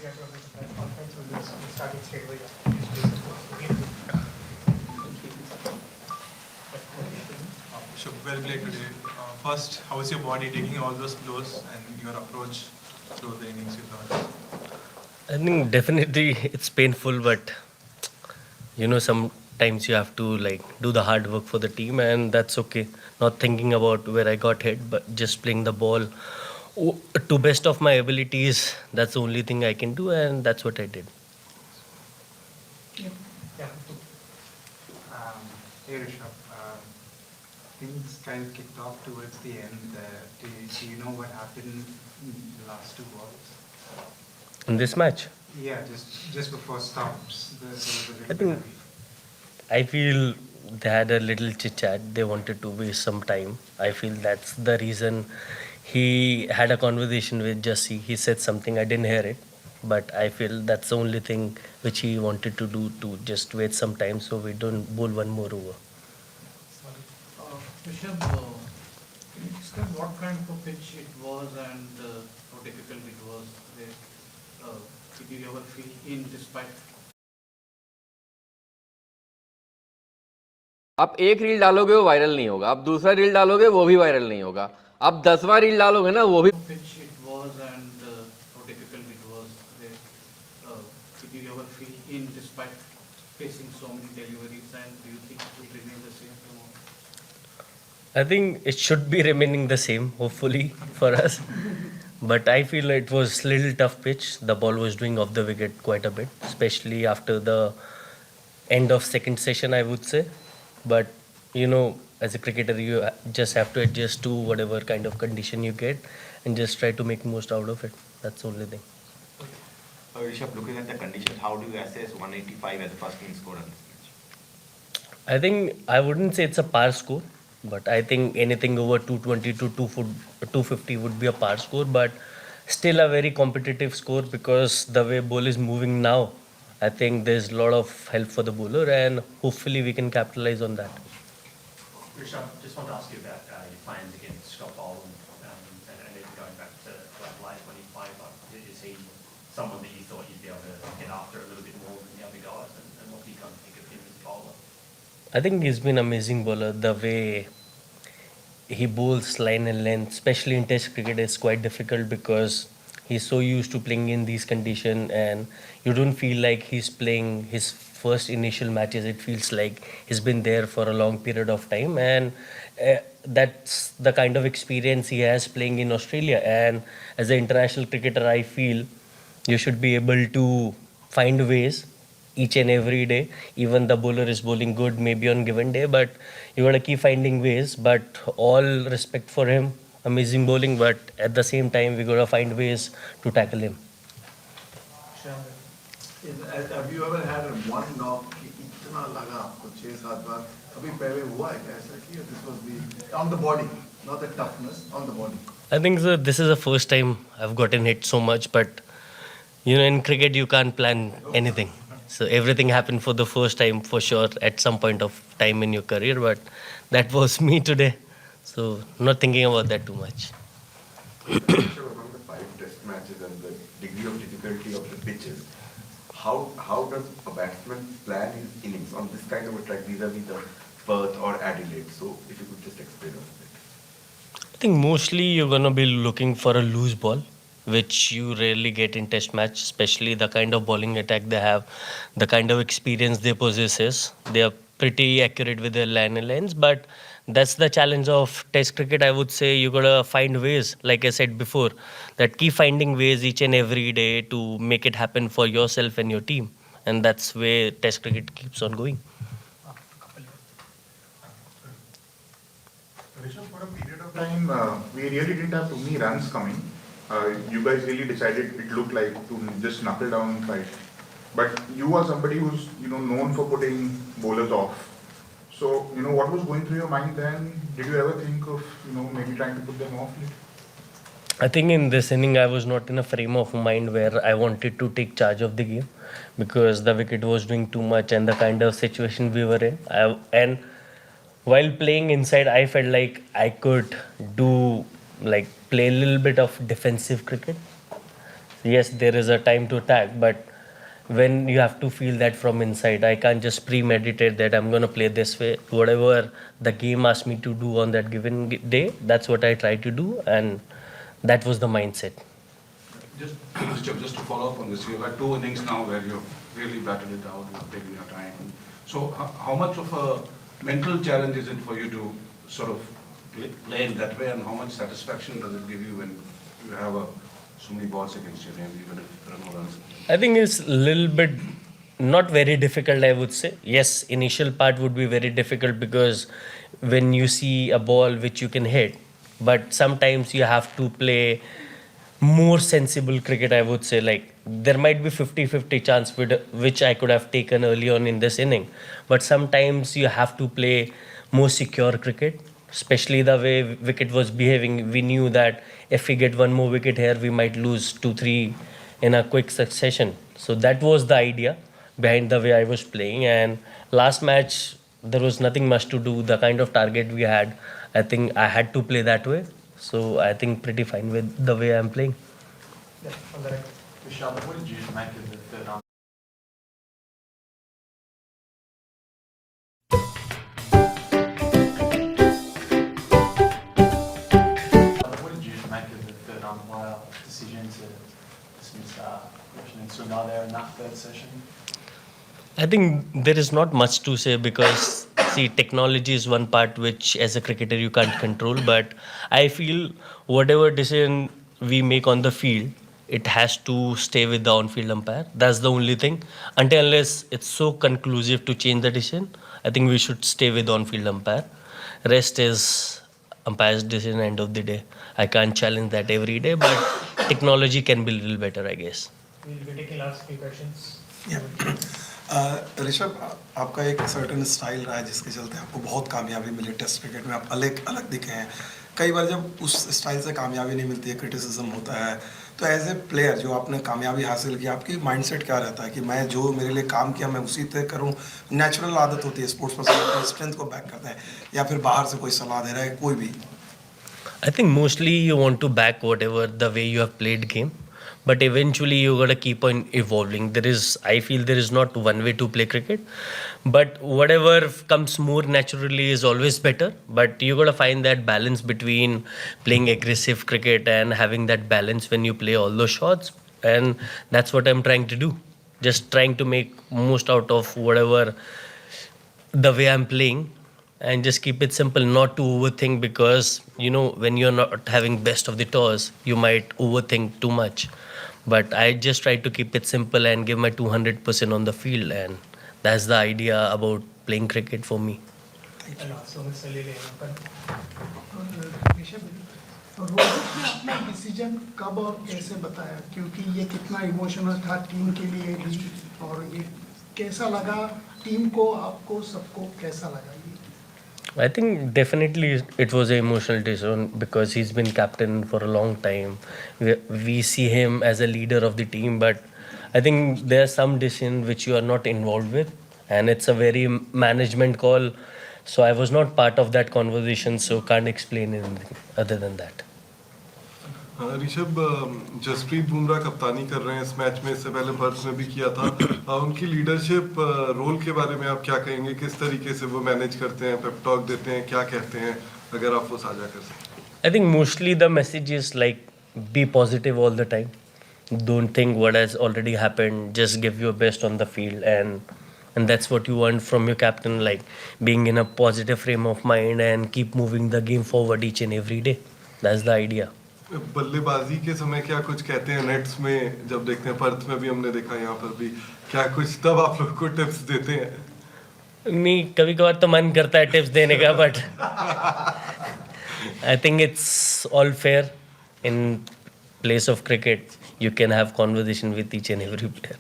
So well played today. First, how is your body taking all those blows and your approach through the innings you thought? I think definitely it's painful, but sometimes you have to like do the hard work for the team, and that's okay. Not thinking about where I got hit, but just playing the ball to best of my abilities. That's the only thing I can do, and that's what I did. Hey Rishabh, things kind of kicked off towards the end. Do you know what happened in the last two balls? In this match, Yeah, just before stops, there was a I little bit think of... I feel they had a little chit chat. They wanted to waste some time. I feel that's the reason he had a conversation with Jussie. He said something, I didn't hear it, but I feel that's the only thing which he wanted to do, to just wait some time so we don't bowl one more over. Rishabh, can you describe what kind of a pitch it was and how difficult it was? Did you ever feel in despite? आप एक reel डालोगे वो viral नहीं होगा, आप दूसरा reel डालोगे वो भी वायरल नहीं होगा, आप 10वां रील डालोगे ना वो भी. Pitch it was and how difficult it was. Did you ever feel in despite facing so many deliveries, and do you think it will remain the same tomorrow? I think it should be remaining the same, hopefully, for us. But I feel it was little tough pitch. The ball was doing off the wicket quite a bit, especially after the end of second session, I would say. But as a cricketer, you just have to adjust to whatever kind of condition you get and just try to make most out of it. That's the only thing. Rishabh, looking at the conditions, how do you assess 185 as the first inning score on this match? I think I wouldn't say it's a par score, but I think anything over 220 to 250 would be a par score, but still a very competitive score because the way ball is moving now, I think there's a lot of help for the bowler, and hopefully we can capitalize on that. Rishabh, just want to ask you about your plans against Scott Boland, and even going back to Adelaide 25. Is he someone that you thought you'd be able to get after a little bit more than the other guys, and what do you kind of think of him as a bowler? I think he's been an amazing bowler. The way he bowls line and length, especially in Test cricket, is quite difficult because he's so used to playing in these conditions, and you don't feel like he's playing his first initial matches. It feels like he's been there for a long period of time, and that's the kind of experience he has playing in Australia. And as an international cricketer, I feel you should be able to find ways each and every day. Even the bowler is bowling good maybe on given day, but you gotta keep finding ways. But all respect for him, amazing bowling, but at the same time we gotta find ways to tackle him. Have you ever had a one knock कि इतना लगा आपको 6-7 बार कभी पहले हुआ है क्या ऐसा कि this was the on the body, not the toughness, on the body? I think so, this is the first time I've gotten hit so much, but in cricket you can't plan anything. So everything happened for the first time for sure at some point of time in your career, but that was me today. So not thinking about that too much. Among the 5 test matches and the degree of difficulty of the pitches, how does a batsman plan his innings on this kind of a track vis-a-vis the Perth or Adelaide? So if you could just explain on that. I think mostly you're gonna be looking for a loose ball, which you rarely get in test match, especially the kind of bowling attack they have, the kind of experience they possess. They are pretty accurate with their line and lines, but that's the challenge of test cricket. I would say you gotta find ways, like I said before, that keep finding ways each and every day to make it happen for yourself and your team, and that's where test cricket keeps on going. Rishabh, for a period of time, we really didn't have too many runs coming. You guys really decided, it looked like, to just knuckle down and fight. But you are somebody who's known for putting bowlers off. So what was going through your mind then? Did you ever think of maybe trying to put them off? I think in this inning I was not in a frame of mind where I wanted to take charge of the game because the wicket was doing too much and the kind of situation we were in. And while playing inside, I felt like I could play a little bit of defensive cricket. yes, there is a time to attack, but when you have to feel that from inside, I can't just premeditate that I'm going to play this way. Whatever the game asked me to do on that given day, that's what I try to do, and that was the mindset. Just, Rishabh, just to follow up on this, you've had 2 innings now where you've really battled it out, you've taken your time. So how much of a mental challenge is it for you to sort of play in that way, and how much satisfaction does it give you when you have so many balls against your name, even if there are no runs? I think it's a little bit not very difficult, I would say. Yes, initial part would be very difficult because when you see a ball which you can hit, but sometimes you have to play more sensible cricket, I would say. Like there might be 50-50 chance which I could have taken early on in this inning, but sometimes you have to play more secure cricket, especially the way wicket was behaving. We knew that if we get one more wicket here, we might lose 2-3 in a quick succession. So that was the idea behind the way I was playing. And last match, there was nothing much to do. The kind of target we had, I think I had to play that way. So I think pretty fine with the way I'm playing. Yeah, on the right. Rishabh, what did you make of the third umpire? What did you make of the third umpire decision to dismiss Rishabh and Sundar there in that third session? I think there is not much to say because see, technology is one part which as a cricketer you can't control, but I feel whatever decision we make on the field, it has to stay with the on-field umpire. That's the only thing. Until unless it's so conclusive to change the decision, I think we should stay with on-field umpire. Rest is umpire's decision end of the day. I can't challenge that every day, but technology can be a little better, I guess. We'll be taking last few questions. Rishabh, आपका एक certain style रहा है जिसके चलते आपको बहुत कामयाबी मिली test cricket में, आप अलग अलग दिखे हैं. कई बार जब उस स्टाइल से कामयाबी नहीं मिलती है, क्रिटिसिज्म होता है, तो एज ए प्लेयर जो आपने कामयाबी हासिल की, आपकी माइंडसेट क्या रहता है कि मैं जो मेरे लिए काम किया मैं उसी तरह करूं? नेचुरल आदत होती है स्पोर्ट्स पर्सन अपनी स्ट्रेंथ को बैक करता है, या फिर बाहर से कोई सलाह दे रहा है, कोई भी? I think mostly you want to back whatever the way you have played game, but eventually you gotta keep on evolving. I feel there is not one way to play cricket, but whatever comes more naturally is always better. But you gotta find that balance between playing aggressive cricket and having that balance when you play all those shots, and that's what I'm trying to do. Just trying to make most out of whatever the way I'm playing and just keep it simple, not to overthink, because when you're not having best of the toss, you might overthink too much. But I just try to keep it simple and give my 200% on the field, and that's the idea about playing cricket for me. Rishabh, Rohit ने अपना decision कब और कैसे बताया, क्योंकि ये कितना emotional था टीम के लिए भी, और ये कैसा लगा टीम को, आपको सबको कैसा लगा ये? I think definitely it was an emotional decision because he's been captain for a long time. We see him as a leader of the team, but I think there are some decisions which you are not involved with, and it's a very management call. So I was not part of that conversation, so can't explain anything other than that. Rishabh, Jasprit Bumrah कप्तानी कर रहे हैं इस match में, इससे पहले Perth में भी किया था. उनकी लीडरशिप रोल के बारे में आप क्या कहेंगे? किस तरीके से वो मैनेज करते हैं, पेप टॉक देते हैं, क्या कहते हैं, अगर आप वो साझा कर सकें? I think mostly the message is like be positive all the time. Don't think what has already happened. Just give your best on the field, and that's what you want from your captain, like being in a positive frame of mind and keep moving the game forward each and every day. That's the idea. बल्लेबाजी के समय क्या कुछ कहते हैं nets में, जब देखते हैं पर्थ में भी हमने देखा, यहाँ पर भी क्या कुछ तब आप लोग को टिप्स देते हैं? नहीं, कभी कभार तो मन करता है टिप्स देने का, but I think it's all fair in place of cricket. You can have conversation with each and every player.